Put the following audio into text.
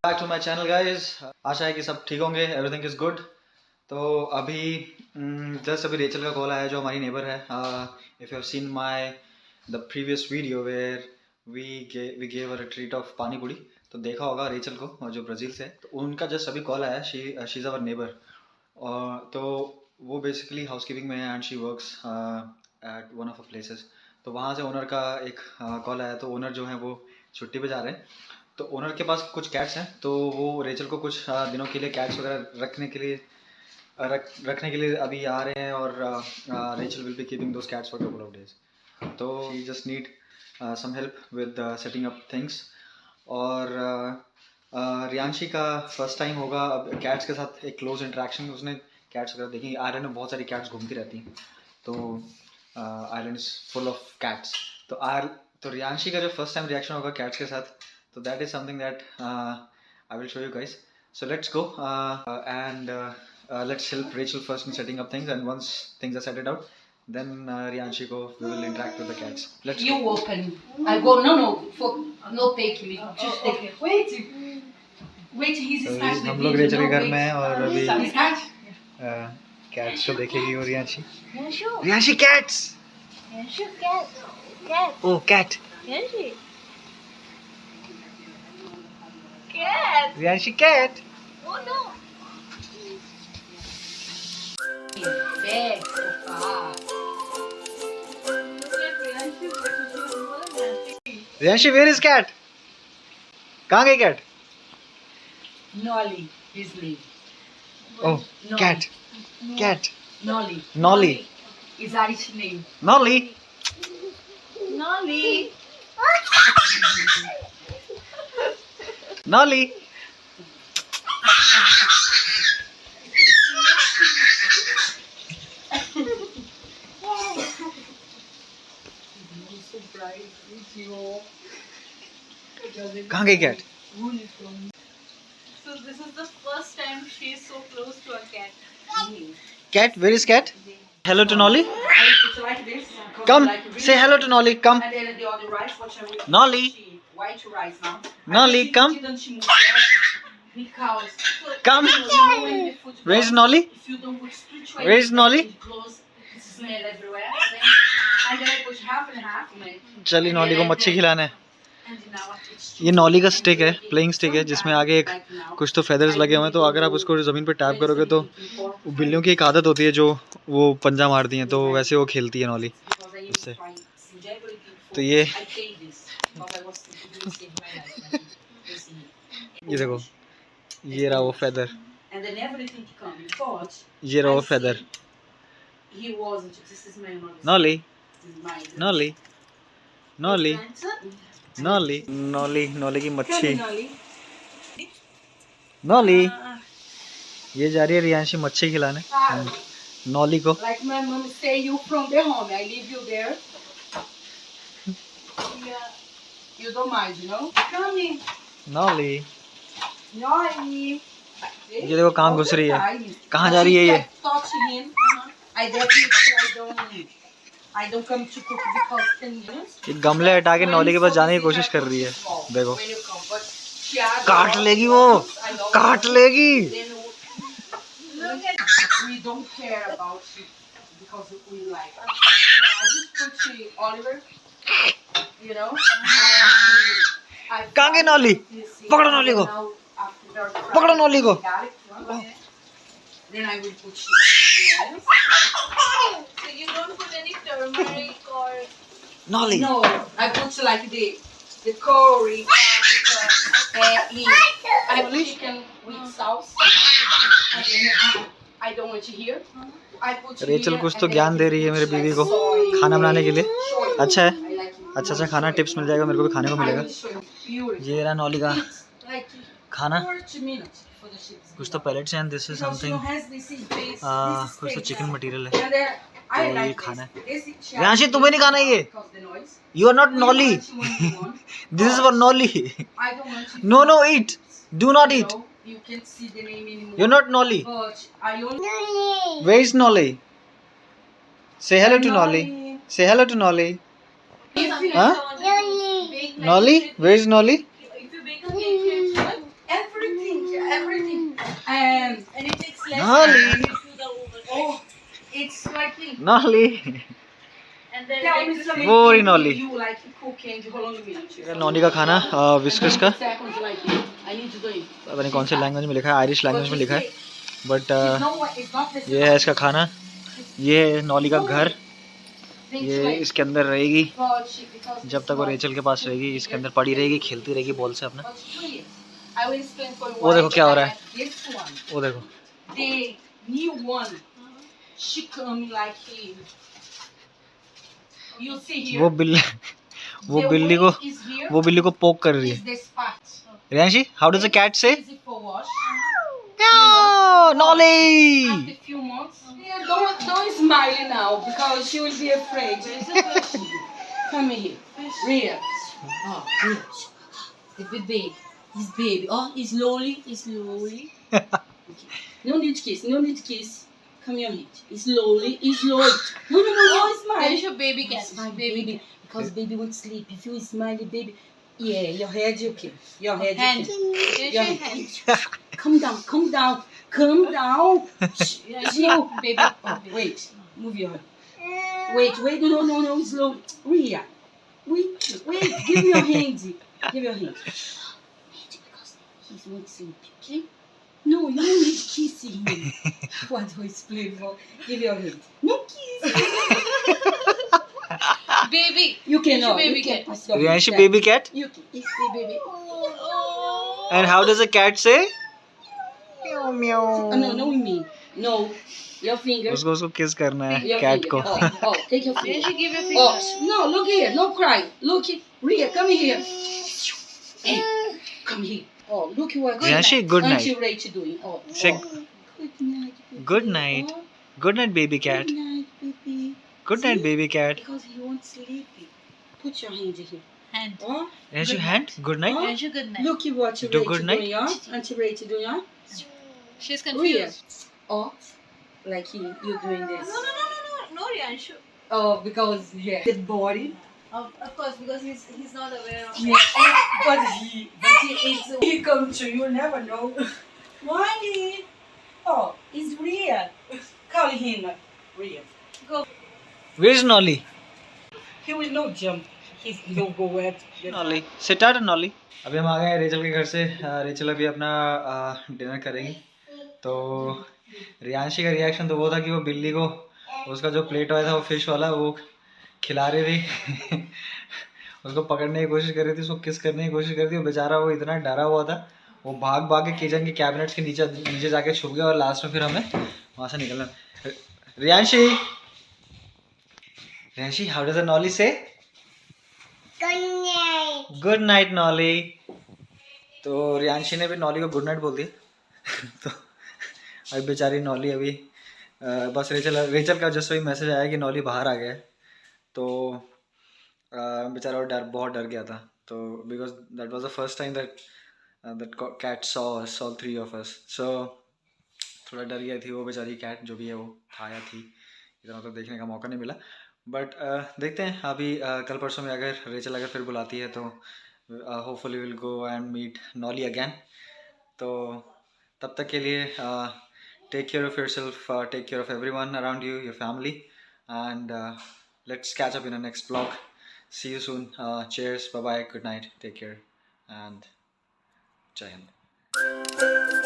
Back to my channel guys. आशा है कि सब ठीक होंगे, एवरीथिंग इज़ गुड। तो अभी जस्ट अभी रेचल का कॉल आया जो हमारी नेबर है। If you have seen my the previous video where we gave a treat of pani puri, तो देखा होगा रेचल को जो ब्राज़ील से, तो उनका जस्ट अभी कॉल आया। She is our neighbour. तो वो बेसिकली हाउस कीपिंग में है and she works at one of a places. तो वहाँ से ओनर का एक कॉल आया। तो ओनर जो है वो छुट्टी पे जा रहे हैं। तो ओनर के पास कुछ कैट्स हैं, तो वो रेचल को कुछ दिनों के लिए कैट्स वगैरह रखने के लिए अभी आ रहे हैं। और Rachel will be keeping those cats for couple of days. तो we just need some help with setting up things. और रियांशी का फर्स्ट टाइम होगा अब कैट्स के साथ एक क्लोज इंटरेक्शन। उसने कैट्स वगैरह देखी। आयरलैंड में बहुत सारी कैट्स घूमती रहती हैं, तो Ireland is full of cats. तो रियांशी का जो फर्स्ट टाइम रिएक्शन होगा कैट्स के साथ, so that is something that I will show you guys. So let's go and let's help Rachel first in setting up things, and once things are set it out, then Riyanshi we will interact with the cats. Let's you go. open. I go no taking it. Just take it. Wait. He's So snatched the हम लोग Rachel के घर में हैं और अभी cats को देखेगी वो Riyanshi. Riyanshi cats. Oh cat. Cat. Riyanshi cat. Oh no. bag so far. Riyanshi, where is cat? कहाँ गई cat? Nolly, his name. Oh, Nolly. cat. Nolly. Nolly. Is Irish name. Nolly. Nolly. Nolly. कहाँ गई cat? So this is the first time she is so close to a cat. Cat, where is cat? Hello to Nolly. It's like this. Come, like this. say hello to Nolly. Come. And then the other rice, what shall we? Nolly. White rice now. Nolly, come. Didn't she move there? Because Come. when the food Where is goes, Nolly? if you don't put stretch Where is Nolly? it goes, it smell everywhere. And then I put half and half. चलिए नॉली को मच्छी खिलाना है। And now it's ये नॉली का stick है, playing stick है, जिसमें आगे एक कुछ तो फेदर्स लगे हुए हैं। तो अगर आप उसको ज़मीन पर टैप करोगे तो बिल्लियों की एक आदत होती है जो वो पंजा मारती हैं, तो वैसे वो खेलती है नॉली उससे। तो ये देखो, ये रहा वो फेदर, ये रहा वो फेदर। नॉली नॉली नॉली नॉली नॉली नॉली की मच्छी। नॉली ये जा रही है रियांशी मच्छी खिलाने नॉली को। Like my mom say, you from the home, I leave you there. Yeah. You don't mind, you know? Come in. नॉली Nolly. ये देखो कहाँ घुस रही है, कहाँ जा रही है ये? Touch him. I definitely I don't come to cook because 10 years. ये गमले हटा के नॉली के पास जाने की कोशिश कर रही है। देखो काट लेगी वो, काट लेगी। We don't care about it because we like. I just put Oliver, you know. कहाँ गई नॉली? पकड़ो नॉली को, पकड़ो नॉली को। Then I will put the oils. So you don't put any turmeric or नॉली No, I put like the curry. I put chicken with sauce. And then I don't want to hear. I put Rachel here कुछ तो and ज्ञान then दे रही है मेरे बीवी को soy. खाना बनाने के लिए। Soy. अच्छा है, I like it. अच्छा खाना टिप्स मिल जाएगा, मेरे को भी खाने को I मिलेगा। will show you. Pure. ये रहा नॉली का Like खाना, 40 minutes for the chips. कुछ तो पैलेट्स हैं। This is Because something, she has this in place, कुछ तो चिकन मटेरियल है। and then I तो ये like खाना है। this. This is रियांशी तुम्हें नहीं खाना ये, because the noise. You are not Nolly, this is for Nolly. I don't want to. No no eat, do not eat, You can't see the name anymore. You are not Nolly. But I only. Where is Nolly? Say hello to Nolly, say hello to Nolly. If Huh? bake like Nolly, this, where is Nolly? if you bake a cake, it's like Every And it takes less Nolly. time to do the overnight. Oh, it's slightly. Nolly. And then Tell me like something Boring only. you like cooking. Hold on a minute. Noni का खाना viscous का Seconds like it. I need to do it. पता नहीं कौन सी language में लिखा है, Irish language में लिखा है, बट It's not the ये है इसका खाना, ये है नॉली का घर, ये इसके अंदर रहेगी जब तक वो रेचल के पास रहेगी, इसके अंदर पड़ी रहेगी, खेलती रहेगी बॉल से अपना। I will explain for you. वो देखो क्या हो रहा है, This one, वो देखो the new one, she come like here. You see here. वो बिल्ली The बिल्ली weight को is here. वो बिल्ली को पोक कर रही Is है। this part. Riyanshi, how does a cat say? Is it for wash? नॉली। After few months. Yeah, don't smile now because she will be afraid. Come here. Rhea. Oh, Rhea. The baby. His baby. Oh, he's slowly. He's slowly. No need to kiss. No need to kiss. Come here, Hitch. He's slowly. He's slowly. No, smile. There's your baby cat. Smile, baby. Because baby won't sleep. If you smile, baby. Yeah, your head okay. Your head Hand. okay. Here's Your your hand. hand. Come down. Come down. Come down. Here's You, your baby. oh, wait. Move your hand. Wait. No. Slow. Rhea. Wait. Give me your hand. Give your hand. Because he won't sleep. Okay? No, you don't need kissing him. What do I explain for? Give your hand. No kiss. Baby. You Here's your cannot. baby You can cat. pass your Riyanshi hand. Baby cat, You can. It's the baby. Oh. And how does a cat say? Meow Oh, म्याऊ। no, me. No. Your finger. उसको किस करना है Your cat finger. को। Take your Then finger. she give your Oh, fingers. no, look here. No cry. Look here. Rhea, come here. Hey, come here. Oh, look what Riyanshi, good Auntie night. Rachel doing. Oh, Say good night. Baby. Good night, Oh, good night baby cat, good night, baby. Good night baby cat. Because he won't sleepy. Put your hand here. Hand. Oh, Riyanshi good hand, good night. Oh. Here's your good night. look at what Do Rachel good night. doing, huh? Auntie Rachel doing, huh? She's Rhea. confused. Oh, like you're doing this. No, Riyanshu. Oh, because yeah, the body. Of course, because he's not aware of. Yeah, but he come to you never know. Wally. Oh, it's Rhea. Call him Rhea. Where is Nolly? He will not jump. He don't go wet. Nolly, sit out Nolly. अभी हम आ गए हैं Rachel के घर से। Rachel अभी अपना dinner करेंगी। तो रियांशी का रिएक्शन तो वो था कि वो बिल्ली को उसका जो प्लेट आया था वो फिश वाला वो खिला रही थी उसको पकड़ने की कोशिश कर रही थी, उसको किस करने की कोशिश कर रही थी। वो बेचारा वो इतना डरा हुआ था, वो भाग भाग के किचन के कैबिनेट्स के नीचे जाके छुप गया और लास्ट में फिर हमें वहाँ से निकलना। Riyanshi, how does a Nolly say? Good night Nolly. तो रियांशी ने भी नॉली को गुड नाइट बोल दिया तो अभी बेचारी नॉली अभी बस रेचल का जस्ट वही मैसेज आया कि नॉली बाहर आ गया है। तो बेचारा बहुत डर गया था। तो because that was the first time that cat saw three of us, so थोड़ा डर गई थी वो बेचारी कैट, जो भी है वो था या थी, इतना तो देखने का मौका नहीं मिला। बट देखते हैं अभी कल परसों में अगर रेचल अगर फिर बुलाती है तो hopefully will go and meet Nolly again. तो तब तक के लिए take care of yourself, take care of everyone around you, your family, and let's catch up in the next vlog. See you soon. Cheers, bye bye, good night, take care, and Jai Hind.